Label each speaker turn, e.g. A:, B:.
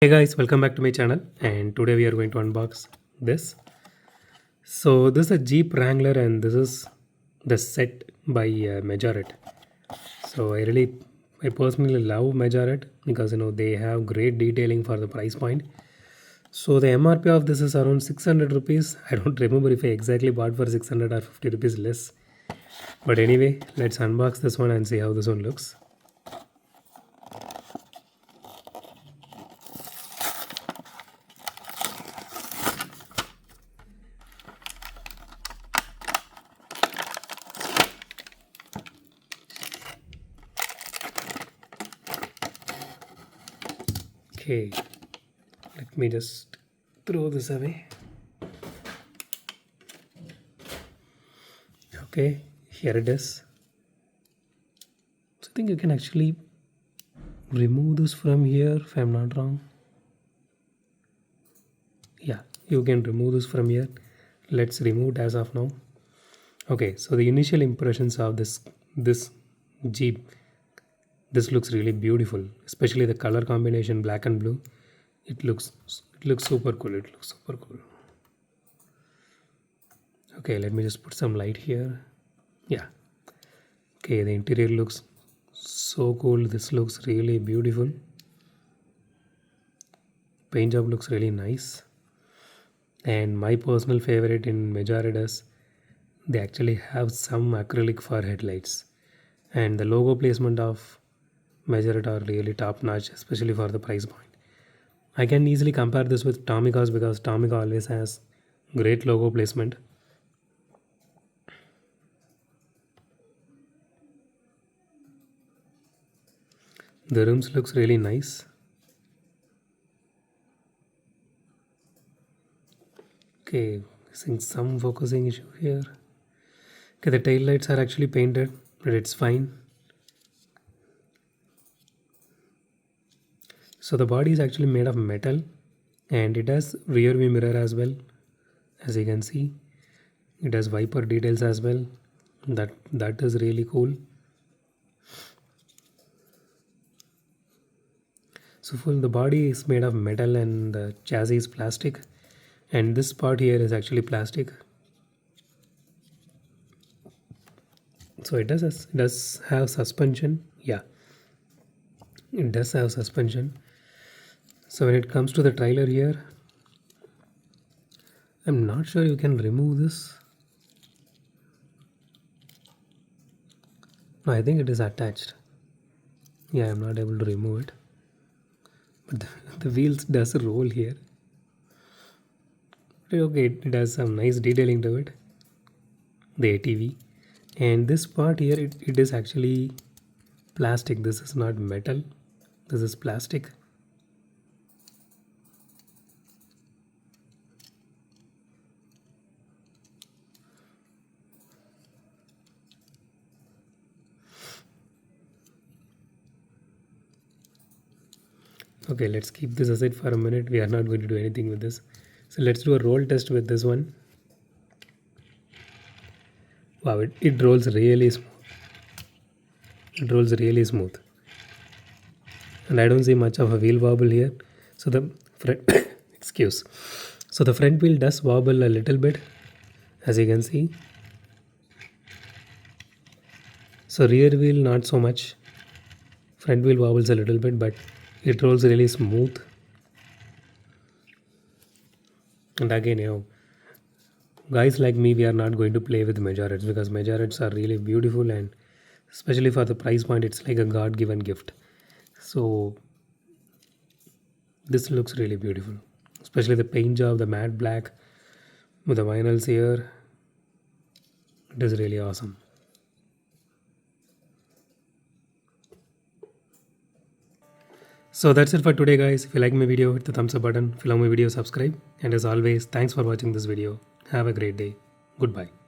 A: Hey guys, welcome back to my channel, and today we are going to unbox this. So this is a Jeep Wrangler and this is the set by Majorette. So I personally love Majorette because they have great detailing for the price point. So the MRP of this is around 600 rupees. I don't remember if I exactly bought for 600 or 50 rupees less. But anyway, let's unbox this one and see how this one looks. Okay, let me just throw this away. Okay, here it is. So I think you can actually remove this from here if I'm not wrong. Yeah, you can remove this from here. Let's remove it as of now. Okay, so the initial impressions of this Jeep, this looks really beautiful, especially the color combination black and blue. It looks super cool. It looks super cool. Okay, let me just put some light here. Yeah. Okay, the interior looks so cool. This looks really beautiful. Paint job looks really nice. And my personal favorite in Majorette is they actually have some acrylic for headlights, and the logo placement of Majorette are really top notch, especially for the price point. I can easily compare this with Tomica's because Tomica always has great logo placement. The rims looks really nice. Okay, seeing some focusing issue here. Okay, the tail lights are actually painted, but it's fine. So the body is actually made of metal, and it has rear view mirror as well. As you can see, it has wiper details as well. That is really cool. So full the body is made of metal and the chassis is plastic, and this part here is actually plastic. So it does have suspension. Yeah, it does have suspension. So when it comes to the trailer here, I'm not sure you can remove this. No, I think it is attached. Yeah, I'm not able to remove it. But the wheels does roll here. Okay, it has some nice detailing to it. The ATV. And this part here, it is actually plastic. This is not metal. This is plastic. Okay, let's keep this aside for a minute. We are not going to do anything with this. So let's do a roll test with this one. Wow, it rolls really smooth. It rolls really smooth. And I don't see much of a wheel wobble here. So the front, excuse. So the front wheel does wobble a little bit, as you can see. So rear wheel not so much. Front wheel wobbles a little bit, but it rolls really smooth. And again, guys like me, we are not going to play with Majorettes because Majorettes are really beautiful, and especially for the price point, it's like a God-given gift. So this looks really beautiful, especially the paint job, the matte black with the vinyls here. It is really awesome. So that's it for today, guys. If you like my video, hit the thumbs up button. If you love my video, subscribe. And as always, thanks for watching this video. Have a great day. Goodbye.